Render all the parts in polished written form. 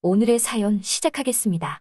오늘의 사연 시작하겠습니다.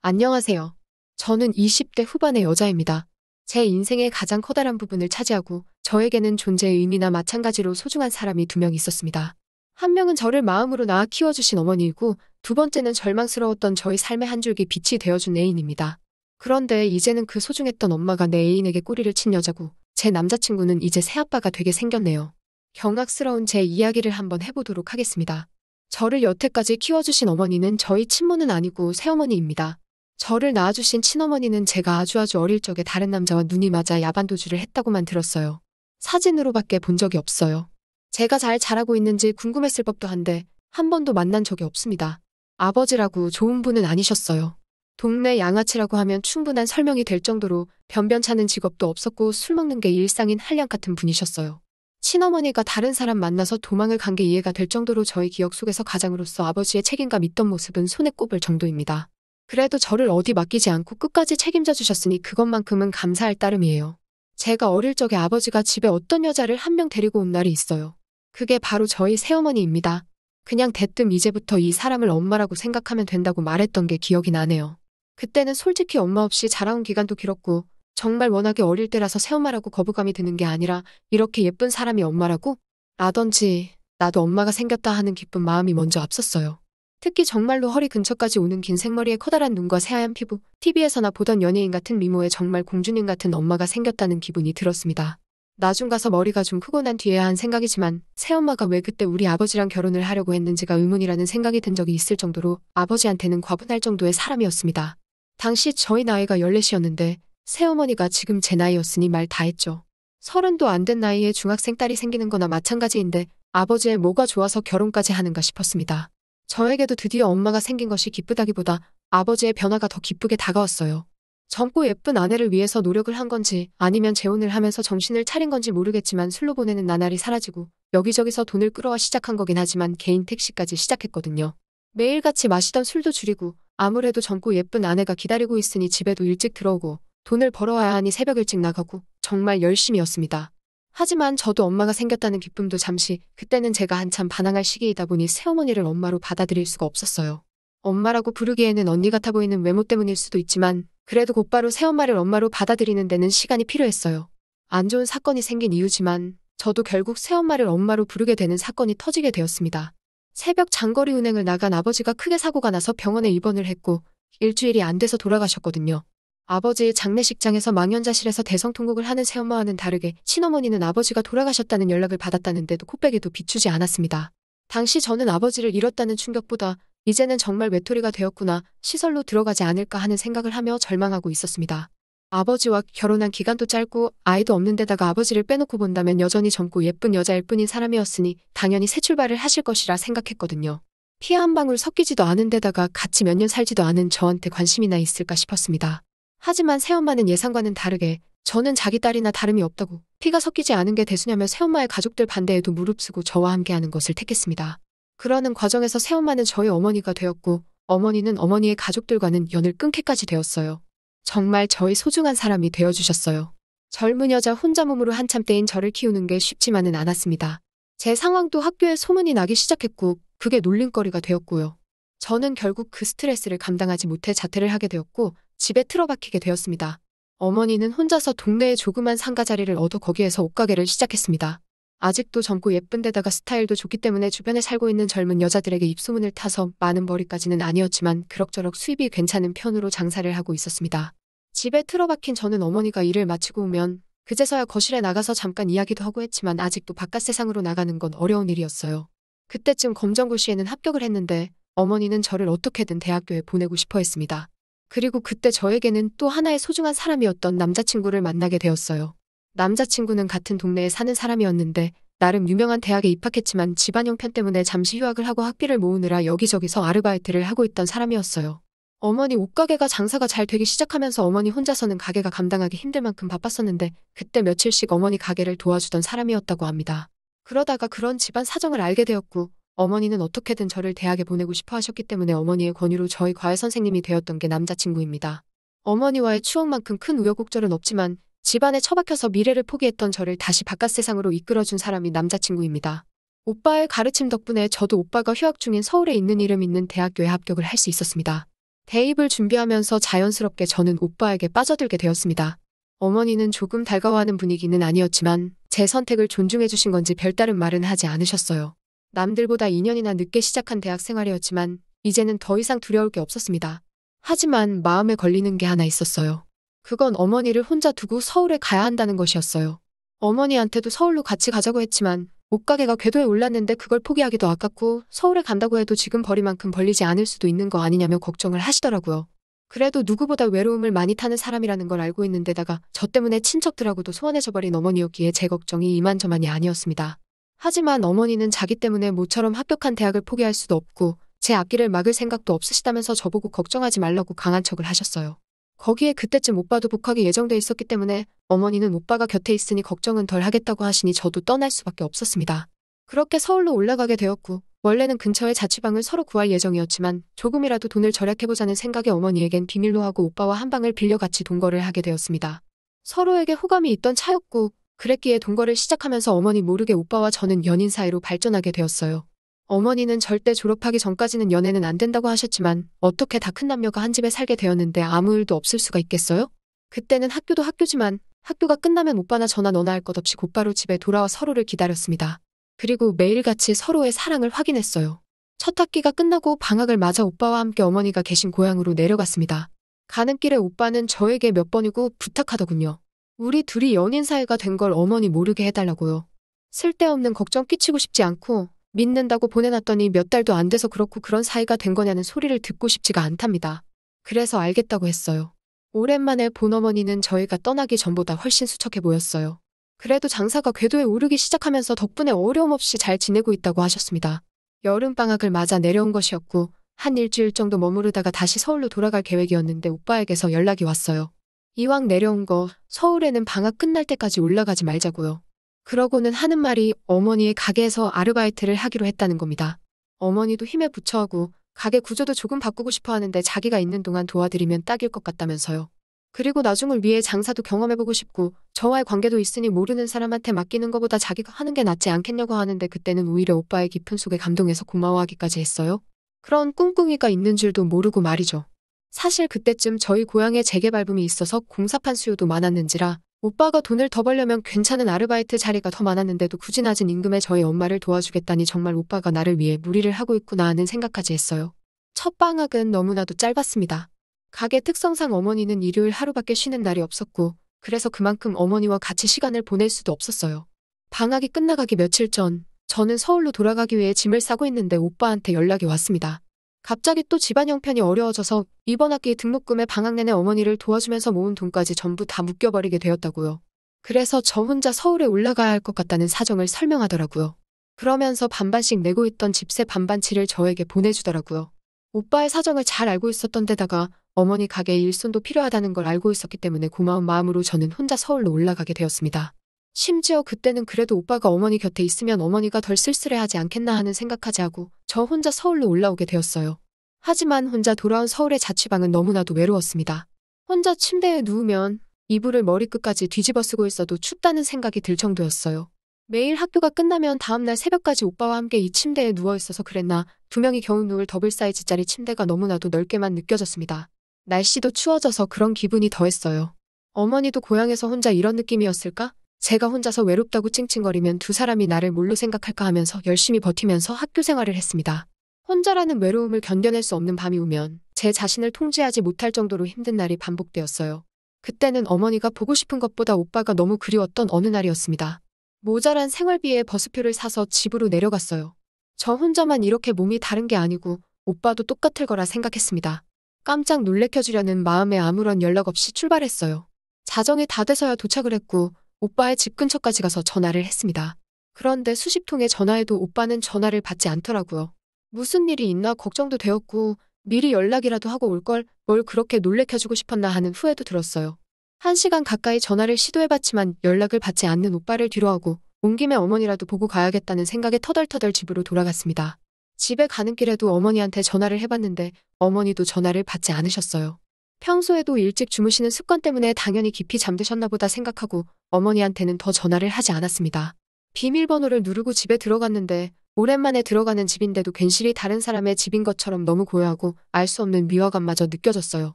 안녕하세요. 저는 20대 후반의 여자입니다. 제 인생의 가장 커다란 부분을 차지하고 저에게는 존재의 의미나 마찬가지로 소중한 사람이 두 명 있었습니다. 한 명은 저를 마음으로 낳아 키워주신 어머니이고 두 번째는 절망스러웠던 저희 삶의 한 줄기 빛이 되어준 애인입니다. 그런데 이제는 그 소중했던 엄마가 내 애인에게 꼬리를 친 여자고 제 남자친구는 이제 새아빠가 되게 생겼네요. 경악스러운 제 이야기를 한번 해보도록 하겠습니다. 저를 여태까지 키워주신 어머니는 저희 친모는 아니고 새어머니입니다. 저를 낳아주신 친어머니는 제가 아주 어릴 적에 다른 남자와 눈이 맞아 야반도주를 했다고만 들었어요. 사진으로밖에 본 적이 없어요. 제가 잘 자라고 있는지 궁금했을 법도 한데 한 번도 만난 적이 없습니다. 아버지라고 좋은 분은 아니셨어요. 동네 양아치라고 하면 충분한 설명이 될 정도로 변변찮은 직업도 없었고 술 먹는 게 일상인 한량 같은 분이셨어요. 친어머니가 다른 사람 만나서 도망을 간 게 이해가 될 정도로 저의 기억 속에서 가장으로서 아버지의 책임감 있던 모습은 손에 꼽을 정도입니다. 그래도 저를 어디 맡기지 않고 끝까지 책임져 주셨으니 그것만큼은 감사할 따름이에요. 제가 어릴 적에 아버지가 집에 어떤 여자를 한 명 데리고 온 날이 있어요. 그게 바로 저희 새어머니입니다. 그냥 대뜸 이제부터 이 사람을 엄마라고 생각하면 된다고 말했던 게 기억이 나네요. 그때는 솔직히 엄마 없이 자라온 기간도 길었고 정말 워낙에 어릴 때라서 새엄마라고 거부감이 드는 게 아니라 이렇게 예쁜 사람이 엄마라고? 라던지 나도 엄마가 생겼다 하는 기쁜 마음이 먼저 앞섰어요. 특히 정말로 허리 근처까지 오는 긴 생머리에 커다란 눈과 새하얀 피부, TV에서나 보던 연예인 같은 미모에 정말 공주님 같은 엄마가 생겼다는 기분이 들었습니다. 나중 가서 머리가 좀 크고 난 뒤에야 한 생각이지만 새엄마가 왜 그때 우리 아버지랑 결혼을 하려고 했는지가 의문이라는 생각이 든 적이 있을 정도로 아버지한테는 과분할 정도의 사람이었습니다. 당시 저희 나이가 14이었는데 새어머니가 지금 제 나이였으니 말 다 했죠. 30도 안 된 나이에 중학생 딸이 생기는 거나 마찬가지인데 아버지의 뭐가 좋아서 결혼까지 하는가 싶었습니다. 저에게도 드디어 엄마가 생긴 것이 기쁘다기보다 아버지의 변화가 더 기쁘게 다가왔어요. 젊고 예쁜 아내를 위해서 노력을 한 건지 아니면 재혼을 하면서 정신을 차린 건지 모르겠지만 술로 보내는 나날이 사라지고 여기저기서 돈을 끌어와 시작한 거긴 하지만 개인 택시까지 시작했거든요. 매일같이 마시던 술도 줄이고 아무래도 젊고 예쁜 아내가 기다리고 있으니 집에도 일찍 들어오고 돈을 벌어와야 하니 새벽 일찍 나가고 정말 열심히였습니다. 하지만 저도 엄마가 생겼다는 기쁨도 잠시, 그때는 제가 한참 반항할 시기이다 보니 새어머니를 엄마로 받아들일 수가 없었어요. 엄마라고 부르기에는 언니 같아 보이는 외모 때문일 수도 있지만 그래도 곧바로 새엄마를 엄마로 받아들이는 데는 시간이 필요했어요. 안 좋은 사건이 생긴 이유지만 저도 결국 새엄마를 엄마로 부르게 되는 사건이 터지게 되었습니다. 새벽 장거리 운행을 나간 아버지가 크게 사고가 나서 병원에 입원을 했고 일주일이 안 돼서 돌아가셨거든요. 아버지의 장례식장에서 망연자실해서 대성통곡을 하는 새엄마와는 다르게 친어머니는 아버지가 돌아가셨다는 연락을 받았다는데도 코빼기도 비추지 않았습니다. 당시 저는 아버지를 잃었다는 충격보다 이제는 정말 외톨이가 되었구나, 시설로 들어가지 않을까 하는 생각을 하며 절망하고 있었습니다. 아버지와 결혼한 기간도 짧고 아이도 없는 데다가 아버지를 빼놓고 본다면 여전히 젊고 예쁜 여자일 뿐인 사람이었으니 당연히 새 출발을 하실 것이라 생각했거든요. 피 한 방울 섞이지도 않은 데다가 같이 몇 년 살지도 않은 저한테 관심이나 있을까 싶었습니다. 하지만 새엄마는 예상과는 다르게 저는 자기 딸이나 다름이 없다고 피가 섞이지 않은 게 대수냐며 새엄마의 가족들 반대에도 무릅쓰고 저와 함께하는 것을 택했습니다. 그러는 과정에서 새엄마는 저희 어머니가 되었고 어머니는 어머니의 가족들과는 연을 끊게까지 되었어요. 정말 저희 소중한 사람이 되어주셨어요. 젊은 여자 혼자 몸으로 한참 때인 저를 키우는 게 쉽지만은 않았습니다. 제 상황도 학교에 소문이 나기 시작했고 그게 놀림거리가 되었고요. 저는 결국 그 스트레스를 감당하지 못해 자퇴를 하게 되었고 집에 틀어박히게 되었습니다. 어머니는 혼자서 동네에 조그만 상가 자리를 얻어 거기에서 옷가게를 시작했습니다. 아직도 젊고 예쁜 데다가 스타일도 좋기 때문에 주변에 살고 있는 젊은 여자들에게 입소문을 타서 많은 벌이까지는 아니었지만 그럭저럭 수입이 괜찮은 편으로 장사를 하고 있었습니다. 집에 틀어박힌 저는 어머니가 일을 마치고 오면 그제서야 거실에 나가서 잠깐 이야기도 하고 했지만 아직도 바깥 세상으로 나가는 건 어려운 일이었어요. 그때쯤 검정고시에는 합격을 했는데 어머니는 저를 어떻게든 대학교에 보내고 싶어 했습니다. 그리고 그때 저에게는 또 하나의 소중한 사람이었던 남자친구를 만나게 되었어요. 남자친구는 같은 동네에 사는 사람이었는데 나름 유명한 대학에 입학했지만 집안 형편 때문에 잠시 휴학을 하고 학비를 모으느라 여기저기서 아르바이트를 하고 있던 사람이었어요. 어머니 옷가게가 장사가 잘 되기 시작하면서 어머니 혼자서는 가게가 감당하기 힘들 만큼 바빴었는데 그때 며칠씩 어머니 가게를 도와주던 사람이었다고 합니다. 그러다가 그런 집안 사정을 알게 되었고 어머니는 어떻게든 저를 대학에 보내고 싶어 하셨기 때문에 어머니의 권유로 저희 과외 선생님이 되었던 게 남자친구입니다. 어머니와의 추억만큼 큰 우여곡절은 없지만 집안에 처박혀서 미래를 포기했던 저를 다시 바깥 세상으로 이끌어준 사람이 남자친구입니다. 오빠의 가르침 덕분에 저도 오빠가 휴학 중인 서울에 있는 이름 있는 대학교에 합격을 할 수 있었습니다. 대입을 준비하면서 자연스럽게 저는 오빠에게 빠져들게 되었습니다. 어머니는 조금 달가워하는 분위기는 아니었지만 제 선택을 존중해 주신 건지 별다른 말은 하지 않으셨어요. 남들보다 2년이나 늦게 시작한 대학 생활이었지만 이제는 더 이상 두려울 게 없었습니다. 하지만 마음에 걸리는 게 하나 있었어요. 그건 어머니를 혼자 두고 서울에 가야 한다는 것이었어요. 어머니한테도 서울로 같이 가자고 했지만 옷가게가 궤도에 올랐는데 그걸 포기하기도 아깝고 서울에 간다고 해도 지금 벌이만큼 벌리지 않을 수도 있는 거 아니냐며 걱정을 하시더라고요. 그래도 누구보다 외로움을 많이 타는 사람이라는 걸 알고 있는데다가 저 때문에 친척들하고도 소원해져 버린 어머니였기에 제 걱정이 이만저만이 아니었습니다. 하지만 어머니는 자기 때문에 모처럼 합격한 대학을 포기할 수도 없고 제 앞길을 막을 생각도 없으시다면서 저보고 걱정하지 말라고 강한 척을 하셨어요. 거기에 그때쯤 오빠도 복학이 예정돼 있었기 때문에 어머니는 오빠가 곁에 있으니 걱정은 덜 하겠다고 하시니 저도 떠날 수밖에 없었습니다. 그렇게 서울로 올라가게 되었고 원래는 근처에 자취방을 서로 구할 예정이었지만 조금이라도 돈을 절약해보자는 생각에 어머니에겐 비밀로 하고 오빠와 한 방을 빌려 같이 동거를 하게 되었습니다. 서로에게 호감이 있던 차였고 그랬기에 동거를 시작하면서 어머니 모르게 오빠와 저는 연인 사이로 발전하게 되었어요. 어머니는 절대 졸업하기 전까지는 연애는 안 된다고 하셨지만 어떻게 다 큰 남녀가 한 집에 살게 되었는데 아무 일도 없을 수가 있겠어요? 그때는 학교도 학교지만 학교가 끝나면 오빠나 저나 너나 할 것 없이 곧바로 집에 돌아와 서로를 기다렸습니다. 그리고 매일같이 서로의 사랑을 확인했어요. 첫 학기가 끝나고 방학을 맞아 오빠와 함께 어머니가 계신 고향으로 내려갔습니다. 가는 길에 오빠는 저에게 몇 번이고 부탁하더군요. 우리 둘이 연인 사이가 된 걸 어머니 모르게 해달라고요. 쓸데없는 걱정 끼치고 싶지 않고 믿는다고 보내놨더니 몇 달도 안 돼서 그렇고 그런 사이가 된 거냐는 소리를 듣고 싶지가 않답니다. 그래서 알겠다고 했어요. 오랜만에 본 어머니는 저희가 떠나기 전보다 훨씬 수척해 보였어요. 그래도 장사가 궤도에 오르기 시작하면서 덕분에 어려움 없이 잘 지내고 있다고 하셨습니다. 여름방학을 맞아 내려온 것이었고 한 일주일 정도 머무르다가 다시 서울로 돌아갈 계획이었는데 오빠에게서 연락이 왔어요. 이왕 내려온 거 서울에는 방학 끝날 때까지 올라가지 말자고요. 그러고는 하는 말이 어머니의 가게에서 아르바이트를 하기로 했다는 겁니다. 어머니도 힘에 부처하고 가게 구조도 조금 바꾸고 싶어 하는데 자기가 있는 동안 도와드리면 딱일 것 같다면서요. 그리고 나중을 위해 장사도 경험해보고 싶고 저와의 관계도 있으니 모르는 사람한테 맡기는 것보다 자기가 하는 게 낫지 않겠냐고 하는데 그때는 오히려 오빠의 깊은 속에 감동해서 고마워하기까지 했어요. 그런 꿍꿍이가 있는 줄도 모르고 말이죠. 사실 그때쯤 저희 고향에 재개발붐이 있어서 공사판 수요도 많았는지라 오빠가 돈을 더 벌려면 괜찮은 아르바이트 자리가 더 많았는데도 굳이 낮은 임금에 저희 엄마를 도와주겠다니 정말 오빠가 나를 위해 무리를 하고 있구나 하는 생각까지 했어요. 첫 방학은 너무나도 짧았습니다. 가게 특성상 어머니는 일요일 하루밖에 쉬는 날이 없었고 그래서 그만큼 어머니와 같이 시간을 보낼 수도 없었어요. 방학이 끝나가기 며칠 전 저는 서울로 돌아가기 위해 짐을 싸고 있는데 오빠한테 연락이 왔습니다. 갑자기 또 집안 형편이 어려워져서 이번 학기 등록금에 방학 내내 어머니를 도와주면서 모은 돈까지 전부 다 묶여버리게 되었다고요. 그래서 저 혼자 서울에 올라가야 할 것 같다는 사정을 설명하더라고요. 그러면서 반반씩 내고 있던 집세 반반치를 저에게 보내주더라고요. 오빠의 사정을 잘 알고 있었던 데다가 어머니 가게에 일손도 필요하다는 걸 알고 있었기 때문에 고마운 마음으로 저는 혼자 서울로 올라가게 되었습니다. 심지어 그때는 그래도 오빠가 어머니 곁에 있으면 어머니가 덜 쓸쓸해하지 않겠나 하는 생각까지 하고 저 혼자 서울로 올라오게 되었어요. 하지만 혼자 돌아온 서울의 자취방은 너무나도 외로웠습니다. 혼자 침대에 누우면 이불을 머리끝까지 뒤집어 쓰고 있어도 춥다는 생각이 들 정도였어요. 매일 학교가 끝나면 다음날 새벽까지 오빠와 함께 이 침대에 누워 있어서 그랬나 두 명이 겨우 누울 더블 사이즈짜리 침대가 너무나도 넓게만 느껴졌습니다. 날씨도 추워져서 그런 기분이 더했어요. 어머니도 고향에서 혼자 이런 느낌이었을까? 제가 혼자서 외롭다고 찡찡거리면 두 사람이 나를 뭘로 생각할까 하면서 열심히 버티면서 학교 생활을 했습니다. 혼자라는 외로움을 견뎌낼 수 없는 밤이 오면 제 자신을 통제하지 못할 정도로 힘든 날이 반복되었어요. 그때는 어머니가 보고 싶은 것보다 오빠가 너무 그리웠던 어느 날이었습니다. 모자란 생활비에 버스표를 사서 집으로 내려갔어요. 저 혼자만 이렇게 몸이 다른 게 아니고 오빠도 똑같을 거라 생각했습니다. 깜짝 놀래켜주려는 마음에 아무런 연락 없이 출발했어요. 자정이 다 돼서야 도착을 했고 오빠의 집 근처까지 가서 전화를 했습니다. 그런데 수십 통의 전화에도 오빠는 전화를 받지 않더라고요. 무슨 일이 있나 걱정도 되었고 미리 연락이라도 하고 올걸 뭘 그렇게 놀래켜주고 싶었나 하는 후회도 들었어요. 1시간 가까이 전화를 시도해봤지만 연락을 받지 않는 오빠를 뒤로하고 온 김에 어머니라도 보고 가야겠다는 생각에 터덜터덜 집으로 돌아갔습니다. 집에 가는 길에도 어머니한테 전화를 해봤는데 어머니도 전화를 받지 않으셨어요. 평소에도 일찍 주무시는 습관 때문에 당연히 깊이 잠드셨나 보다 생각하고 어머니한테는 더 전화를 하지 않았습니다. 비밀번호를 누르고 집에 들어갔는데 오랜만에 들어가는 집인데도 괜시리 다른 사람의 집인 것처럼 너무 고요하고 알 수 없는 미화감마저 느껴졌어요.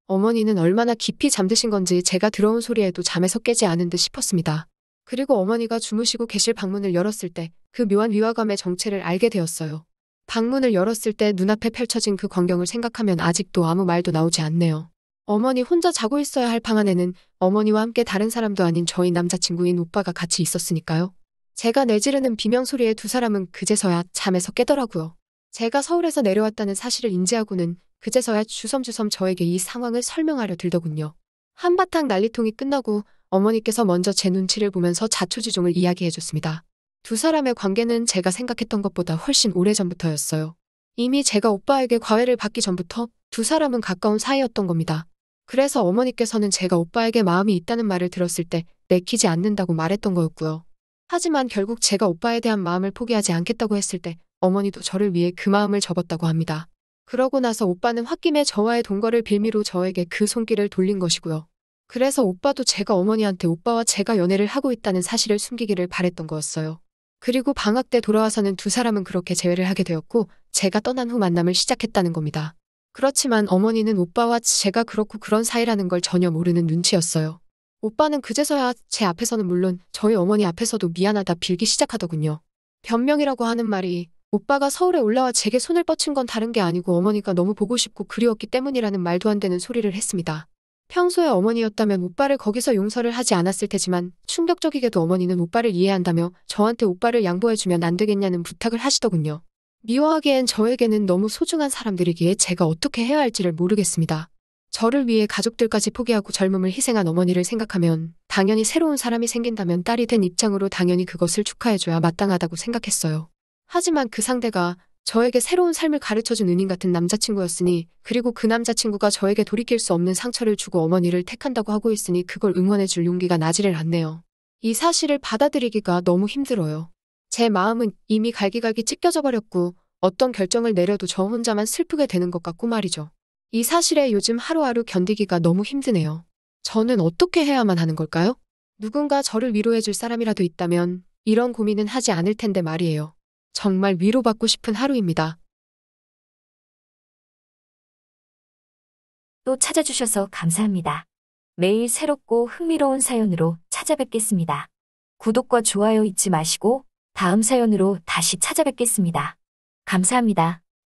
어머니는 얼마나 깊이 잠드신 건지 제가 들어온 소리에도 잠에서 깨지 않은 듯 싶었습니다. 그리고 어머니가 주무시고 계실 방문을 열었을 때 그 묘한 위화감의 정체를 알게 되었어요. 방문을 열었을 때 눈앞에 펼쳐진 그 광경을 생각하면 아직도 아무 말도 나오지 않네요. 어머니 혼자 자고 있어야 할 방 안에는 어머니와 함께 다른 사람도 아닌 저희 남자친구인 오빠가 같이 있었으니까요. 제가 내지르는 비명소리에 두 사람은 그제서야 잠에서 깨더라고요. 제가 서울에서 내려왔다는 사실을 인지하고는 그제서야 주섬주섬 저에게 이 상황을 설명하려 들더군요. 한바탕 난리통이 끝나고 어머니께서 먼저 제 눈치를 보면서 자초지종을 이야기해줬습니다. 두 사람의 관계는 제가 생각했던 것보다 훨씬 오래전부터였어요. 이미 제가 오빠에게 과외를 받기 전부터 두 사람은 가까운 사이였던 겁니다. 그래서 어머니께서는 제가 오빠에게 마음이 있다는 말을 들었을 때 내키지 않는다고 말했던 거였고요. 하지만 결국 제가 오빠에 대한 마음을 포기하지 않겠다고 했을 때 어머니도 저를 위해 그 마음을 접었다고 합니다. 그러고 나서 오빠는 홧김에 저와의 동거를 빌미로 저에게 그 손길을 돌린 것이고요. 그래서 오빠도 제가 어머니한테 오빠와 제가 연애를 하고 있다는 사실을 숨기기를 바랬던 거였어요. 그리고 방학 때 돌아와서는 두 사람은 그렇게 재회를 하게 되었고 제가 떠난 후 만남을 시작했다는 겁니다. 그렇지만 어머니는 오빠와 제가 그렇고 그런 사이라는 걸 전혀 모르는 눈치였어요. 오빠는 그제서야 제 앞에서는 물론 저희 어머니 앞에서도 미안하다 빌기 시작하더군요. 변명이라고 하는 말이 오빠가 서울에 올라와 제게 손을 뻗친 건 다른 게 아니고 어머니가 너무 보고 싶고 그리웠기 때문이라는 말도 안 되는 소리를 했습니다. 평소에 어머니였다면 오빠를 거기서 용서를 하지 않았을 테지만 충격적이게도 어머니는 오빠를 이해한다며 저한테 오빠를 양보해주면 안 되겠냐는 부탁을 하시더군요. 미워하기엔 저에게는 너무 소중한 사람들이기에 제가 어떻게 해야 할지를 모르겠습니다. 저를 위해 가족들까지 포기하고 젊음을 희생한 어머니를 생각하면 당연히 새로운 사람이 생긴다면 딸이 된 입장으로 당연히 그것을 축하해줘야 마땅하다고 생각했어요. 하지만 그 상대가 저에게 새로운 삶을 가르쳐준 은인 같은 남자친구였으니 그리고 그 남자친구가 저에게 돌이킬 수 없는 상처를 주고 어머니를 택한다고 하고 있으니 그걸 응원해줄 용기가 나지를 않네요. 이 사실을 받아들이기가 너무 힘들어요. 제 마음은 이미 갈기갈기 찢겨져 버렸고 어떤 결정을 내려도 저 혼자만 슬프게 되는 것 같고 말이죠. 이 사실에 요즘 하루하루 견디기가 너무 힘드네요. 저는 어떻게 해야만 하는 걸까요? 누군가 저를 위로해줄 사람이라도 있다면 이런 고민은 하지 않을 텐데 말이에요. 정말 위로받고 싶은 하루입니다. 또 찾아주셔서 감사합니다. 매일 새롭고 흥미로운 사연으로 찾아뵙겠습니다. 구독과 좋아요 잊지 마시고 다음 사연으로 다시 찾아뵙겠습니다. 감사합니다.